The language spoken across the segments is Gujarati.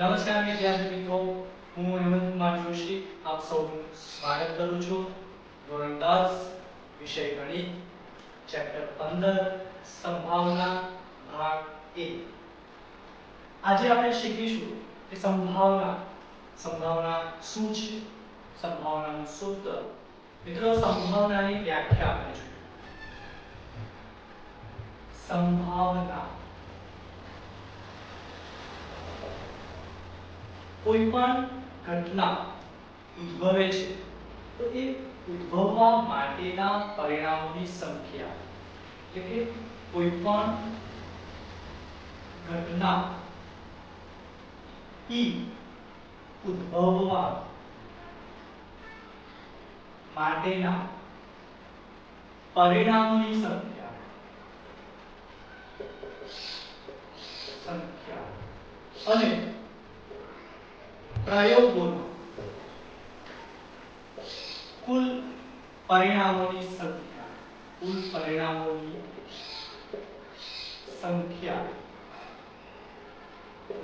નમસ્કાર વિદ્યાર્થી મિત્રો, હું હેમંત કુમાર જોશી આપ સૌનું સ્વાગત કરું છું. ધોરણ 10 વિષય ગણિત ચેપ્ટર 15 સંભાવના ભાગ 1. આજે આપણે શીખીશું કે સંભાવના શું છે, સંભાવનાનું સૂત્ર. મિત્રો, સંભાવનાની વ્યાખ્યા આપણે જોઈએ. સંભાવના કોઈ પણ ઘટના ઉદ્ભવે છે તો એ ઉદ્ભવવા માટેના પરિણામોની સંખ્યા, એટલે કે કોઈ પણ ઘટના ઉદ્ભવવા માટેના પરિણામોની સંખ્યા અને પ્રયોગોના કુલ પરિણામોની સંખ્યા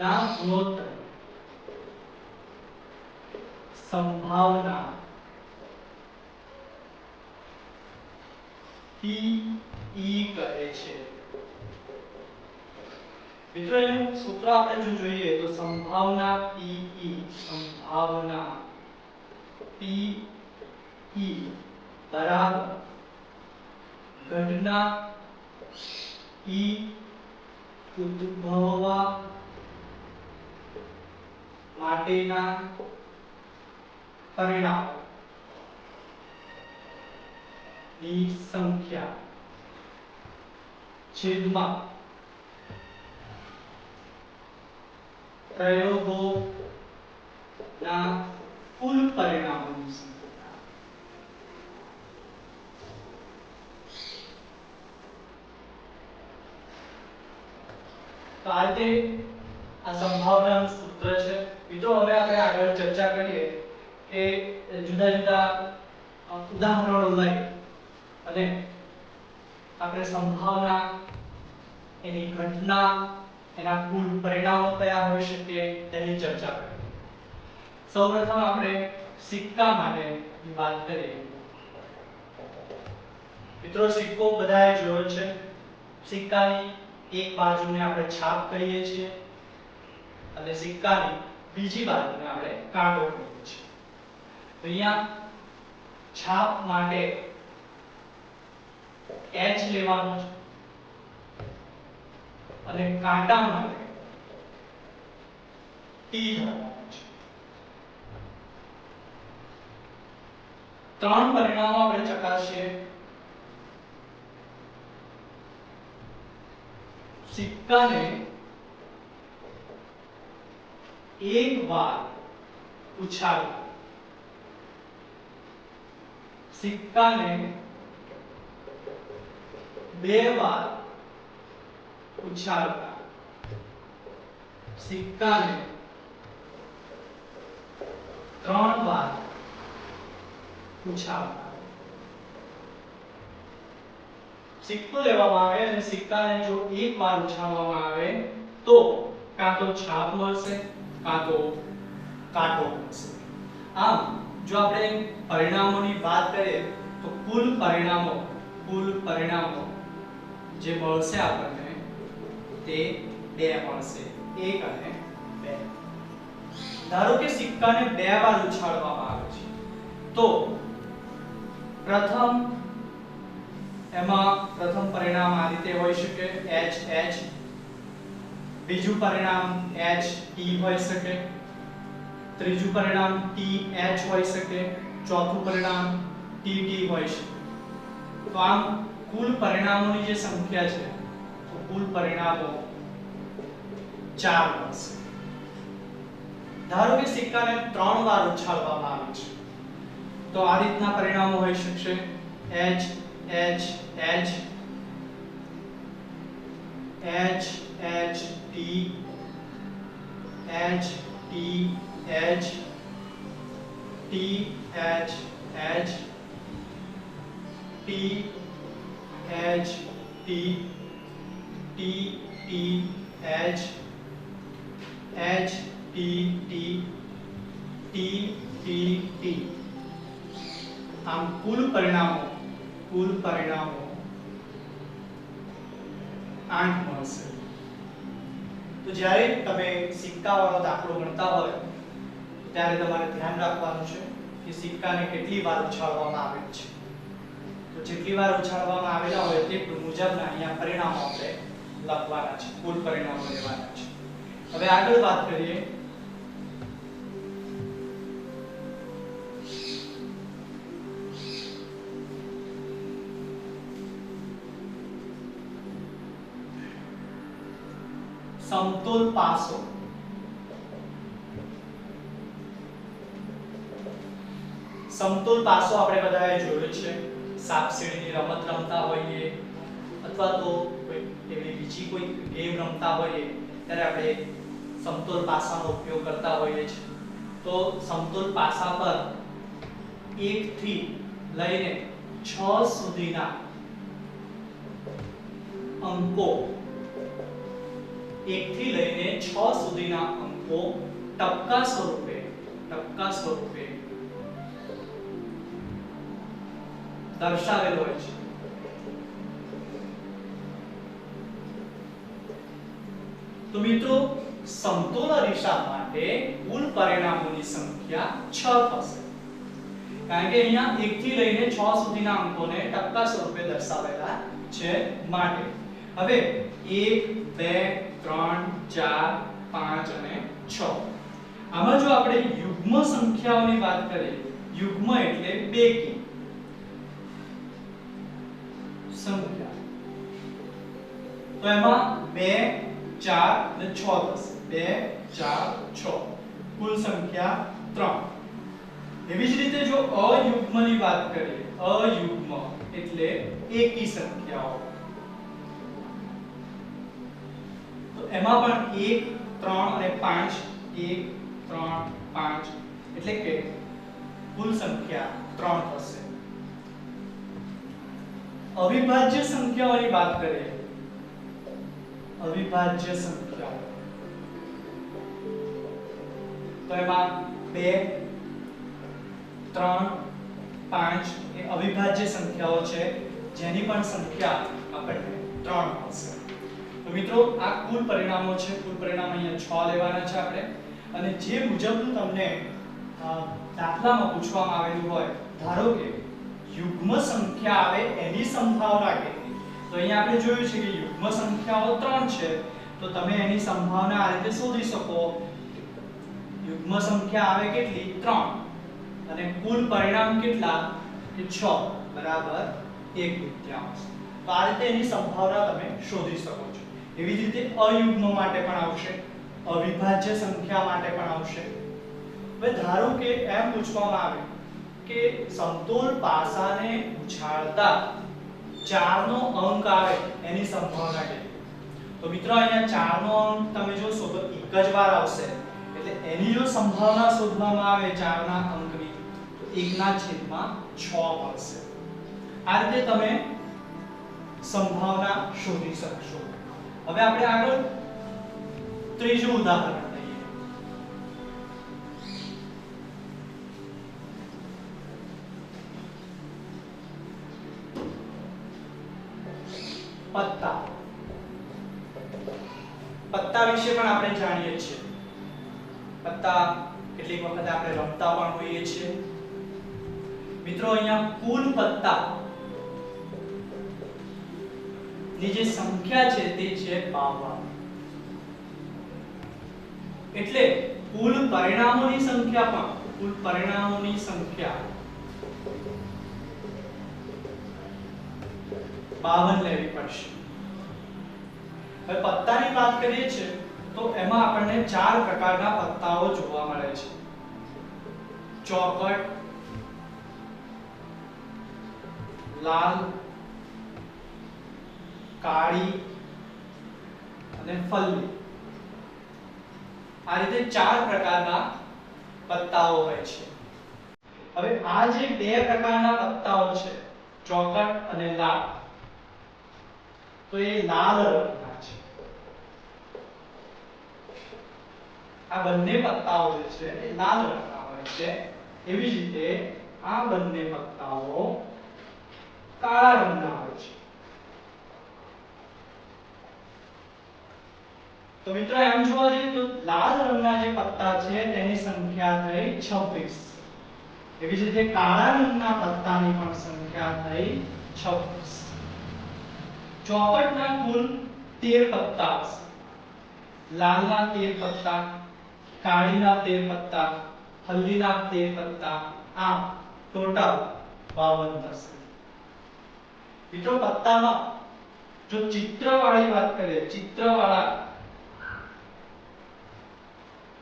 ના ગુણોત્તર સંભાવના P E કહે છે. મિત્રો, એનું સૂત્ર આપણે જો જોઈએ તો સંભાવના P E બરાબર ઘટના E ઉદ્ભવવા માટેના પરિણામોની સંખ્યા છેદમાં પ્રયોગોના કુલ પરિણામોની સંખ્યા. તો આ રીતે આ સંભાવનાનું સૂત્ર છે. મિત્રો, હવે આપણે આગળ ચર્ચા કરીએ કે જુદા જુદા ઉદાહરણો લઈ અને આપણે સંભાવના, એની ઘટના, એના કુલ પરિણામો કયા હોઈ શકે તેની ચર્ચા કરીએ. સૌપ્રથમ આપણે સિક્કા માટેની વાત કરીએ. મિત્રો, સિક્કો બધાએ જોયો છે. સિક્કાની એક બાજુને આપણે છાપ કહીએ છીએ અને સિક્કાની બીજી બાજુને આપણે કાંટો કહીએ છીએ. તો અહીંયા છાપ માટે H લેવાનો છે અને કાંટા માટે T લેવાનો છે. ત્રણ પરિણામો આપણે ચકાસીએ. સિક્કાને એક વાર ઉછાળો, સિક્કાને બે વાર ઉછાળતા, સિક્કાને ત્રણ વાર ઉછાળતા. સિક્કો લેવામાં આવે અને સિક્કાને જો એક વાર ઉછાળવામાં આવે તો કાં તો છાપ મળશે કાં તો કાંટો મળશે. આમ જો આપણે પરિણામોની વાત કરીએ તો કુલ પરિણામો જે મળશે આપણને તે બે મળશે, 1 અને 2. ધારો કે સિક્કાને બે વાર ઉછાળવામાં આવે છે તો પ્રથમ પરિણામ આ રીતે હોઈ શકે, H. બીજું પરિણામ H T હોઈ શકે, ત્રીજું પરિણામ T H હોઈ શકે, ચોથું પરિણામ T T હોઈ શકે. તો આમ કુલ પરિણામોની જે સંખ્યા છે તો કુલ પરિણામો 4 મળશે. ધારો કે સિક્કાને 3 વાર ઉછાળવામાં આવે છે તો આ રીતના પરિણામો હોઈ શકશે, H H H H H T H T H T H H T H T T T H H T T T T T T આમ કુલ પરિણામો 8 મળશે. તો જ્યારે તમે સિક્કાવાળો દાખલો ગણતા હોય ત્યારે તમારે ધ્યાન રાખવાનું છે કે સિક્કાને કેટલી વાર ઉછાળવામાં આવે છે. તો જેટલી વાર ઉછાળવામાં આવેલા હોય તે મુજબના અહીંયા પરિણામો આપણે લખવાના છે, કુલ પરિણામો લેવાના છે. હવે આગળ વાત કરીએ સમતોલ પાસો. સમતોલ પાસો આપણે બધાએ જોયો છે. સાપસીડીની રમત રમતા હોઈએ અથવા તો કોઈ એવી બીજી કોઈ ગેમ રમતા હોઈએ ત્યારે આપણે સમતોલ પાસાનો ઉપયોગ કરતા હોઈએ છીએ. તો સમતોલ પાસા પર 1 થી લઈને 6 સુધીના અંકો 1 થી લઈને 6 સુધીના અંકો ટપકા સ્વરૂપે દર્શાવેલ હોય છે. તો મિત્રો સમતોલ રેખા માટે કુલ પરિણામોની સંખ્યા 6 થશે. કારણ કે અહીંયા 1 થી લઈને 6 સુધીના અંકોને ટપકા સ્વરૂપે દર્શાવેલા છે માટે. હવે 1 2 3 4 5 અને 6 આમાં જો આપણે યુગ્મ સંખ્યાઓની વાત કરીએ, યુગ્મ એટલે બેકી સંખ્યા, તો એમાં 2 4 અને 6 થશે. 2 4 6 કુલ સંખ્યા 3. એવી જ રીતે જો અયુગ્મની વાત કરીએ, અયુગ્મ એટલે એકી સંખ્યાઓ, તો એમાં પણ 1 3 અને 5 1 3 5 એટલે કે કુલ સંખ્યા 3 થશે. અવિભાજ્ય સંખ્યાઓની વાત કરીએ, અવિભાજ્ય સંખ્યાઓ, તો એમાં 2 3 5 એ અવિભાજ્ય સંખ્યાઓ છે જેની પણ સંખ્યા આપણને 3 મળશે. તો મિત્રો આ કુલ પરિણામો છે. કુલ પરિણામ અહીંયા 6 લેવાના છે આપણે. અને જે મુજબનું તમને દાખલામાં પૂછવામાં આવેલું હોય, ધારો કે યુગ્મ સંખ્યા આવે એની સંભાવના કેટલી, તો અહીંયા આપણે જોયું છે કે યુગ્મ સંખ્યાઓ 3 છે, તો તમે એની સંભાવના આ રીતે શોધી શકો. યુગ્મ સંખ્યા આવે કેટલી? 3 અને કુલ પરિણામ કેટલા? કે 6 બરાબર 1/3. તો આ રીતે એની સંભાવના તમે શોધી શકો છો. એવી જ રીતે અયુગ્મ માટે પણ આવશે, અવિભાજ્ય સંખ્યા માટે પણ આવશે. હવે ધારો કે એમ પૂછવામાં આવે કે સમતોલ પાસાને ઉછાળતા 4 નો અંક આવે એની સંભાવના કેટલી? તો મિત્રો અહીંયા 4 નો અંક તમે જોશો તો એક જ વાર આવશે. એટલે એની જો સંભાવના શોધવામાં આવે 4 ના અંકની, તો 1/6 મળશે. આ રીતે તમે સંભાવના શોધી શકશો. હવે આપણે આગળ ત્રીજું ઉદાહરણ લઈએ. પત્તા. પત્તા વિશે પણ આપણે જાણીએ છીએ. પત્તા કેટલીક વખત આપણે રમતા પણ હોઈએ છીએ. મિત્રો અહીંયા કુલ પત્તા ની જે સંખ્યા છે તે છે 52. એટલે કુલ પરિણામોની સંખ્યા 52 લેવી પડશે. હવે પત્તાની વાત કરીએ છીએ તો એમાં આપણને 4 પ્રકારના પત્તાઓ જોવા મળે છે. ચોકટ, લાલ, કાળી અને ફલ્લી. આ રીતે 4 પ્રકારના પત્તાઓ હોય છે. હવે આ જે 2 પ્રકારના પત્તાઓ છે, ચોકટ અને લાલ, તો એ લાલ રંગના છે. આ બંને પત્તાઓ જે છે એ લાલ રંગના હોય છે, એવી જ રીતે આ બંને પત્તાઓ કાળા રંગના હોય છે. તો મિત્રો એમ જોવા જઈએ તો લાલ રંગના જે પત્તા છે તેની સંખ્યા થઈ 26. એવી જ રીતે કાળા રંગના પત્તાની પણ સંખ્યા થઈ 26. ચોપટના કુલ 13 પત્તા હશે. લાલના 13 પત્તા, કાળીના 13 પત્તા, હલ્દીના 13 પત્તા, આમ ટોટલ 52 થશે. મિત્રો પત્તામાં જો ચિત્રવાળી વાત કરીએ,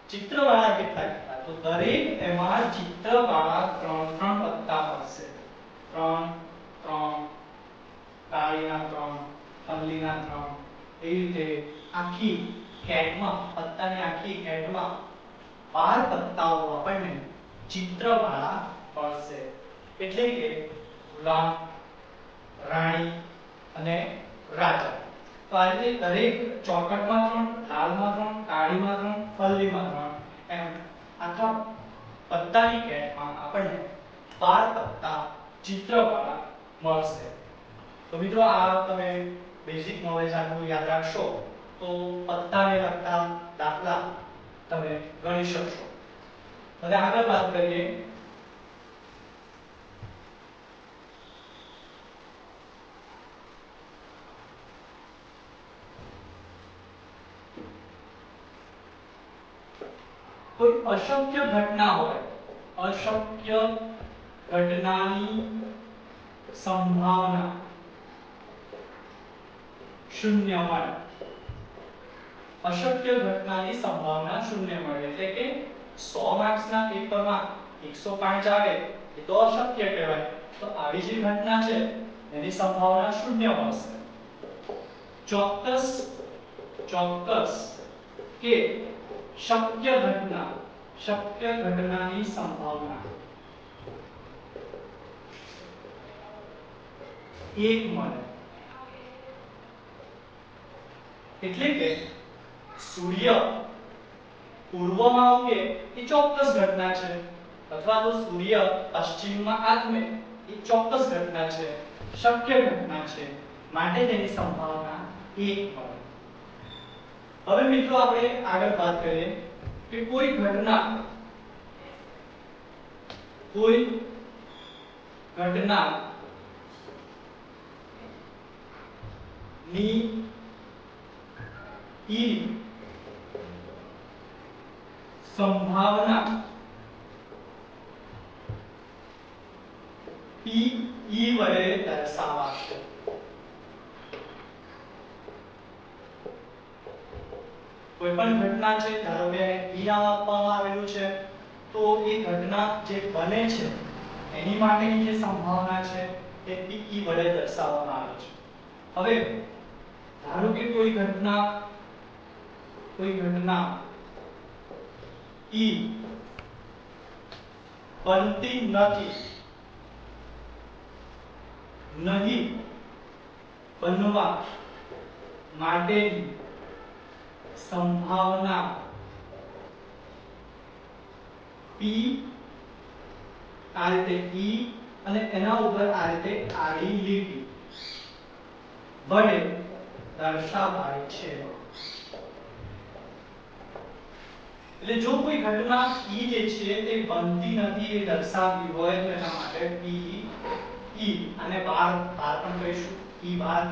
ચિત્રવાળા કેટલા તો દરેક એમાં ચિત્રવાળા 3 પત્તા હશે. 3 3, કાળીના 3, હલ્દીના 3, એ રીતે આખી કેટમાં, પત્તાની આખી કેટમાં 12 પત્તાઓ આપણને ચિત્રવાળા મળશે. એટલે કે ગુલામ, રાણી અને રાજા. તો આ રીતે દરેક ચોકટમાં 3, લાલમાં 3, કાળીમાં 3, હલ્દીમાં 3, એમ આખા પત્તાની કેટમાં આપણને 12 પત્તા ચિત્રવાળા મળશે. તો મિત્રો આ તમે બેઝિક નોલેજ આટલું યાદ રાખશો તો પત્તાને લગતા દાખલા તમે ગણી શકશો. હવે આગળ વાત કરીએ કોઈ અશક્ય ઘટના હોય, અશક્ય ઘટનાની સંભાવના 0 મળે. અશક્ય ઘટનાની સંભાવના 0 મળે એટલે કે 100 માર્ક્સના પેપરમાં 105 આવે એ તો અશક્ય કહેવાય. તો આવી જે ઘટના છે એની સંભાવના 0 મળશે. ચોક્કસ કે શક્ય ઘટનાની સંભાવના 1 મળે. એટલે કે સૂર્ય પૂર્વમાં ઉગે એ ચોક્કસ ઘટના છે, અથવા તો સૂર્ય પશ્ચિમમાં આથમે એ ચોક્કસ ઘટના છે, શક્ય ઘટના છે, માટે તેની સંભાવના 1 મળે. હવે મિત્રો આપણે આગળ વાત કરીએ કે કોઈ ઘટના ની સંભાવના P વડે દર્શાવાશે. કોઈ પણ ઘટના છે, ધારો કે P નામ આપવામાં આવેલું છે, તો એ ઘટના જે બને છે એની માટેની જે સંભાવના છે તે P વડે દર્શાવવામાં આવે છે. હવે ધારો કે કોઈ ઘટના E બનતી નહીં બનવા માટેની સંભાવના P, આ રીતે E અને એના ઉપર આ રીતે આડી લીટી વડે દર્શાવાય છે. એટલે જો કોઈ ઘટના E જે છે તે બનતી નથી એ દર્શાવવી હોય તો એના માટે P E અને બાર પણ કહીશું E બાર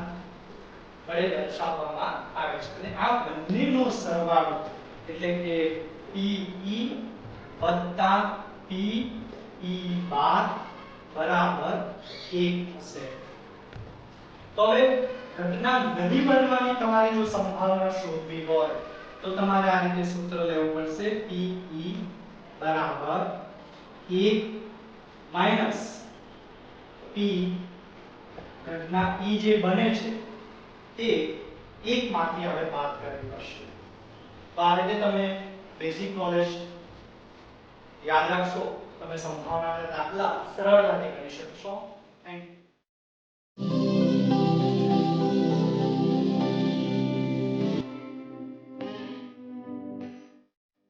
વડે દર્શાવવામાં આવે છે. અને આ બંનેનો સરવાળો એટલે કે PE વત્તા PE બાર બરાબર 1 થશે. તો હવે ઘટના નહીં બનવાની તમારી જો સંભાવના શોધવી હોય તો તમારે આ રીતે સૂત્ર લેવું પડશે. PE બરાબર 1 માઈનસ P ઘટના E જે બને છે તે 1 માંથી હવે બાદ કરવી પડશે. તો આ રીતે તમે બેઝિક નોલેજ યાદ રાખશો, તમે સંભાવનાના દાખલા સરળતાથી ગણી શકશો. Thank you.